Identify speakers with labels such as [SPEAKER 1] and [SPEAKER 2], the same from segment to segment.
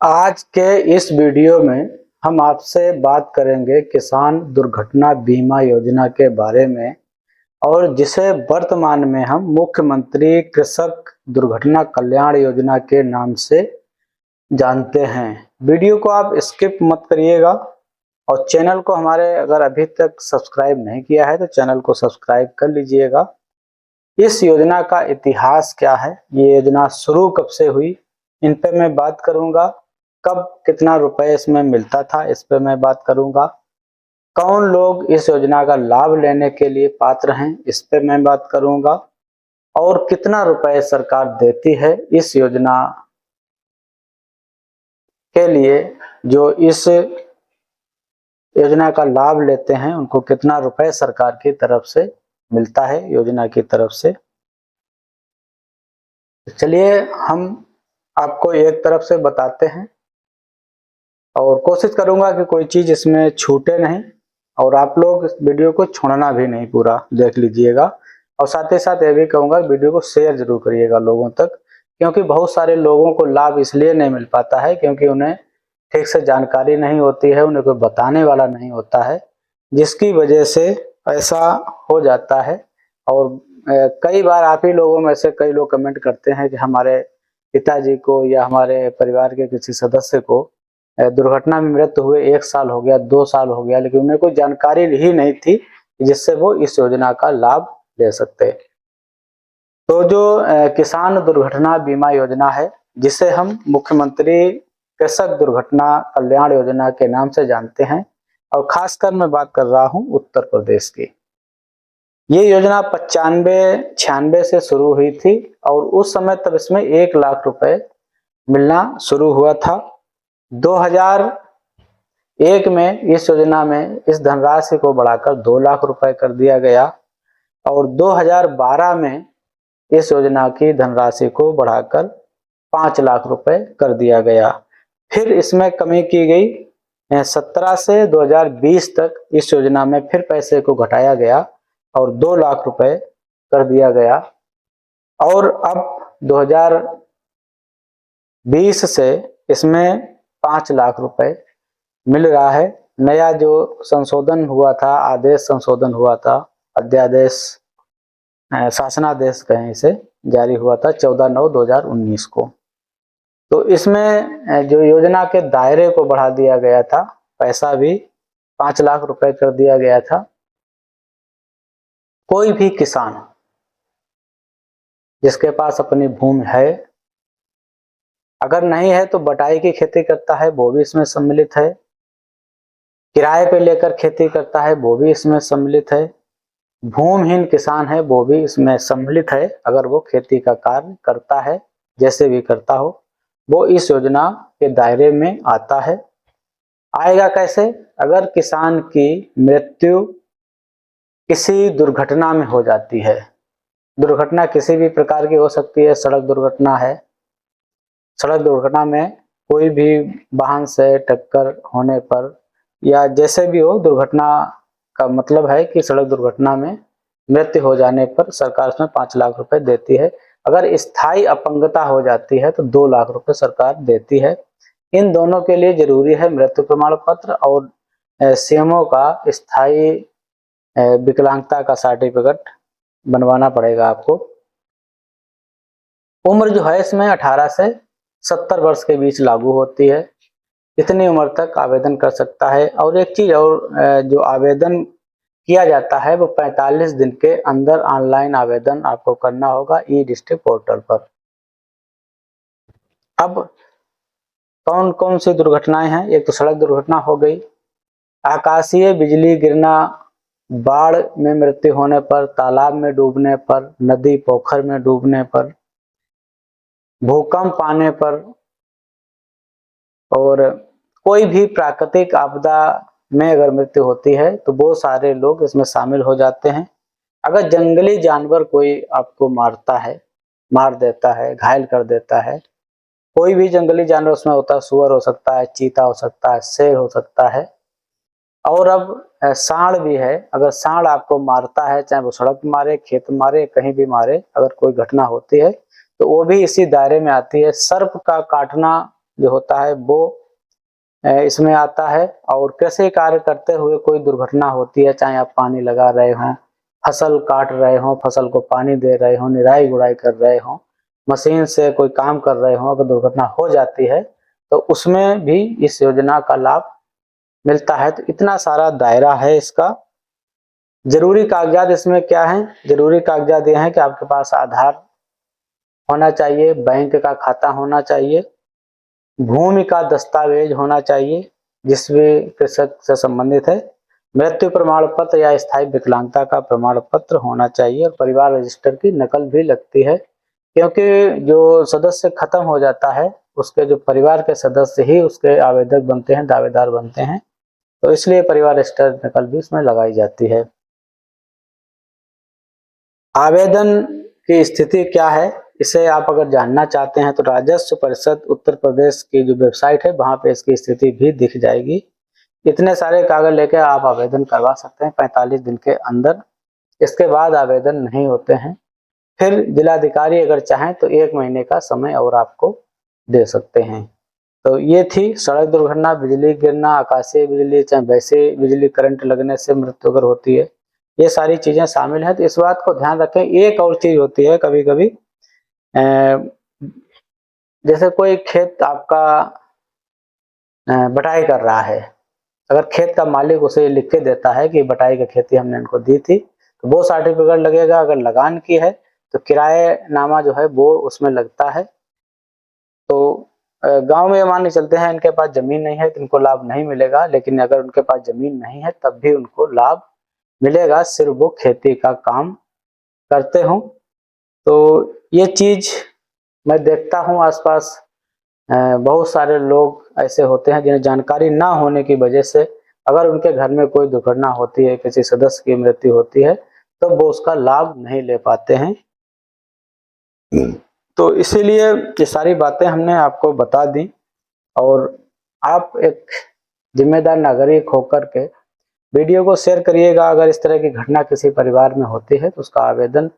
[SPEAKER 1] आज के इस वीडियो में हम आपसे बात करेंगे किसान दुर्घटना बीमा योजना के बारे में और जिसे वर्तमान में हम मुख्यमंत्री कृषक दुर्घटना कल्याण योजना के नाम से जानते हैं। वीडियो को आप स्किप मत करिएगा और चैनल को हमारे अगर अभी तक सब्सक्राइब नहीं किया है तो चैनल को सब्सक्राइब कर लीजिएगा। इस योजना का इतिहास क्या है, ये योजना शुरू कब से हुई, इन पे मैं बात करूंगा। कब कितना रुपए इसमें मिलता था, इस पे मैं बात करूंगा। कौन लोग इस योजना का लाभ लेने के लिए पात्र हैं, इस पे मैं बात करूंगा। और कितना रुपए सरकार देती है इस योजना के लिए, जो इस योजना का लाभ लेते हैं उनको कितना रुपए सरकार की तरफ से मिलता है, योजना की तरफ से। चलिए हम आपको एक तरफ से बताते हैं और कोशिश करूंगा कि कोई चीज इसमें छूटे नहीं और आप लोग इस वीडियो को छोड़ना भी नहीं, पूरा देख लीजिएगा। और साथ ही साथ ये भी कहूंगा वीडियो को शेयर जरूर करिएगा लोगों तक, क्योंकि बहुत सारे लोगों को लाभ इसलिए नहीं मिल पाता है क्योंकि उन्हें ठीक से जानकारी नहीं होती है, उन्हें कोई बताने वाला नहीं होता है, जिसकी वजह से ऐसा हो जाता है। और कई बार आप ही लोगों में से कई लोग कमेंट करते हैं कि हमारे पिताजी को या हमारे परिवार के किसी सदस्य को दुर्घटना में मृत्यु हुए 1 साल हो गया, 2 साल हो गया, लेकिन उन्हें कोई जानकारी ही नहीं थी जिससे वो इस योजना का लाभ ले सकते। तो जो किसान दुर्घटना बीमा योजना है, जिसे हम मुख्यमंत्री कृषक दुर्घटना कल्याण योजना के नाम से जानते हैं, और खासकर मैं बात कर रहा हूं उत्तर प्रदेश की। ये योजना 95-96 से शुरू हुई थी और उस समय तब इसमें 1 लाख रुपए मिलना शुरू हुआ था। 2001 में इस योजना में इस धनराशि को बढ़ाकर 2 लाख रुपए कर दिया गया और 2012 में इस योजना की धनराशि को बढ़ाकर 5 लाख रुपए कर दिया गया। फिर इसमें कमी की गई 17 से 2020 तक इस योजना में फिर पैसे को घटाया गया और 2 लाख रुपए कर दिया गया। और अब 2020 से इसमें 5 लाख रुपए मिल रहा है। नया जो संशोधन हुआ था, आदेश संशोधन हुआ था, अध्यादेश शासनादेश कहें इसे, जारी हुआ था 14/9/2019 को। तो इसमें जो योजना के दायरे को बढ़ा दिया गया था, पैसा भी 5 लाख रुपए कर दिया गया था। कोई भी किसान जिसके पास अपनी भूमि है, अगर नहीं है तो बटाई की खेती करता है, वो भी इसमें सम्मिलित है। किराए पे लेकर खेती करता है, वो भी इसमें सम्मिलित है। भूमिहीन किसान है, वो भी इसमें सम्मिलित है। अगर वो खेती का कार्य करता है, जैसे भी करता हो, वो इस योजना के दायरे में आता है। आएगा कैसे? अगर किसान की मृत्यु किसी दुर्घटना में हो जाती है, दुर्घटना किसी भी प्रकार की हो सकती है, सड़क दुर्घटना है, सड़क दुर्घटना में कोई भी वाहन से टक्कर होने पर या जैसे भी हो, दुर्घटना का मतलब है कि सड़क दुर्घटना में मृत्यु हो जाने पर सरकार उसमें 5 लाख रुपए देती है। अगर स्थायी अपंगता हो जाती है तो 2 लाख रुपए सरकार देती है। इन दोनों के लिए जरूरी है मृत्यु प्रमाण पत्र और सीएमओ का स्थायी विकलांगता का सर्टिफिकेट बनवाना पड़ेगा आपको। उम्र जो है इसमें 18 से 70 वर्ष के बीच लागू होती है। इतनी उम्र तक आवेदन कर सकता है। और एक चीज और, जो आवेदन किया जाता है वो 45 दिन के अंदर ऑनलाइन आवेदन आपको करना होगा ई डिस्ट्रिक्ट पोर्टल पर। अब कौन कौन सी दुर्घटनाएं हैं? एक तो सड़क दुर्घटना हो गई, आकाशीय बिजली गिरना, बाढ़ में मृत्यु होने पर, तालाब में डूबने पर, नदी पोखर में डूबने पर, भूकंप आने पर, और कोई भी प्राकृतिक आपदा में अगर मृत्यु होती है तो वो सारे लोग इसमें शामिल हो जाते हैं। अगर जंगली जानवर कोई आपको मारता है, मार देता है, घायल कर देता है, कोई भी जंगली जानवर उसमें होता है, सुअर हो सकता है, चीता हो सकता है, शेर हो सकता है, और अब सांड भी है। अगर सांड आपको मारता है, चाहे वो सड़क मारे, खेत मारे, कहीं भी मारे, अगर कोई घटना होती है तो वो भी इसी दायरे में आती है। सर्प का काटना जो होता है वो इसमें आता है। और कृषि कार्य करते हुए कोई दुर्घटना होती है, चाहे आप पानी लगा रहे हों, फसल काट रहे हों, फसल को पानी दे रहे हों, निराई गुड़ाई कर रहे हों, मशीन से कोई काम कर रहे हों, अगर दुर्घटना हो जाती है तो उसमें भी इस योजना का लाभ मिलता है। तो इतना सारा दायरा है इसका। जरूरी कागजात इसमें क्या है? जरूरी कागजात ये हैं कि आपके पास आधार होना चाहिए, बैंक का खाता होना चाहिए, भूमि का दस्तावेज होना चाहिए जिसमें कृषक से संबंधित है, मृत्यु प्रमाण पत्र या स्थायी विकलांगता का प्रमाण पत्र होना चाहिए, और परिवार रजिस्टर की नकल भी लगती है, क्योंकि जो सदस्य खत्म हो जाता है उसके जो परिवार के सदस्य ही उसके आवेदक बनते हैं, दावेदार बनते हैं, तो इसलिए परिवार रजिस्टर नकल भी इसमें लगाई जाती है। आवेदन की स्थिति क्या है, इसे आप अगर जानना चाहते हैं तो राजस्व परिषद उत्तर प्रदेश की जो वेबसाइट है वहां पे इसकी स्थिति भी दिख जाएगी। इतने सारे कागज लेके आप आवेदन करवा सकते हैं 45 दिन के अंदर। इसके बाद आवेदन नहीं होते हैं, फिर जिलाधिकारी अगर चाहें तो 1 महीने का समय और आपको दे सकते हैं। तो ये थी सड़क दुर्घटना, बिजली गिरना, आकाशीय बिजली, चाहे वैसे बिजली करंट लगने से मृत्यु अगर होती है, ये सारी चीजें शामिल हैं। तो इस बात को ध्यान रखें। एक और चीज होती है, कभी कभी जैसे कोई खेत आपका बटाई कर रहा है, अगर खेत का मालिक उसे लिख के देता है कि बटाई की खेती हमने इनको दी थी, तो वो सर्टिफिकेट लगेगा। अगर लगान की है तो किराएनामा जो है वो उसमें लगता है। तो गांव में मान के चलते हैं इनके पास जमीन नहीं है तो इनको लाभ नहीं मिलेगा, लेकिन अगर उनके पास जमीन नहीं है तब भी उनको लाभ मिलेगा, सिर्फ वो खेती का काम करते हो। तो ये चीज मैं देखता हूँ आसपास, बहुत सारे लोग ऐसे होते हैं जिन्हें जानकारी ना होने की वजह से अगर उनके घर में कोई दुर्घटना होती है, किसी सदस्य की मृत्यु होती है, तो वो उसका लाभ नहीं ले पाते हैं। तो इसीलिए ये सारी बातें हमने आपको बता दी, और आप एक जिम्मेदार नागरिक होकर के वीडियो को शेयर करिएगा। अगर इस तरह की घटना किसी परिवार में होती है तो उसका आवेदन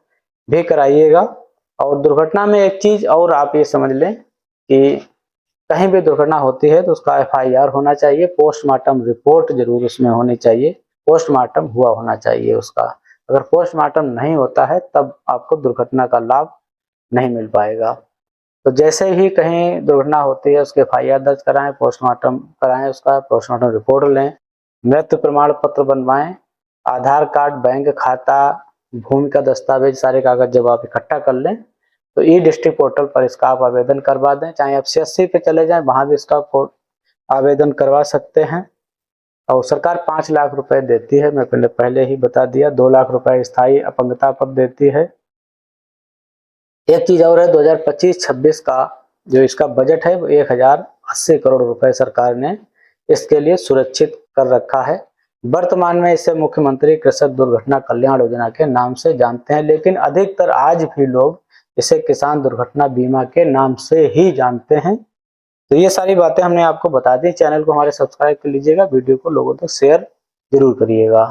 [SPEAKER 1] भी कराइएगा। और दुर्घटना में एक चीज और आप ये समझ लें कि कहीं भी दुर्घटना होती है तो उसका FIR होना चाहिए, पोस्टमार्टम रिपोर्ट जरूर उसमें होनी चाहिए, पोस्टमार्टम हुआ होना चाहिए उसका। अगर पोस्टमार्टम नहीं होता है तब आपको दुर्घटना का लाभ नहीं मिल पाएगा। तो जैसे ही कहीं दुर्घटना होती है उसके FIR दर्ज कराएं, पोस्टमार्टम कराएं, उसका पोस्टमार्टम रिपोर्ट लें, मृत्यु प्रमाण पत्र बनवाएं, आधार कार्ड, बैंक खाता, भूमि का दस्तावेज, सारे कागज जब आप इकट्ठा कर लें तो ई-डिस्ट्रिक्ट पोर्टल पर इसका आप आवेदन करवा दें। चाहे आप CSC पे चले जाएं, वहां भी इसका आवेदन करवा सकते हैं। और सरकार 5 लाख रुपए देती है, मैं पहले ही बता दिया। 2 लाख रुपए स्थायी अपंगता पर देती है। एक चीज और है, 2025-26 का जो इसका बजट है वो 1080 करोड़ रुपए सरकार ने इसके लिए सुरक्षित कर रखा है। वर्तमान में इसे मुख्यमंत्री कृषक दुर्घटना कल्याण योजना के नाम से जानते हैं, लेकिन अधिकतर आज भी लोग इसे किसान दुर्घटना बीमा के नाम से ही जानते हैं। तो ये सारी बातें हमने आपको बता दी। चैनल को हमारे सब्सक्राइब कर लीजिएगा, वीडियो को लोगों तक शेयर जरूर करिएगा।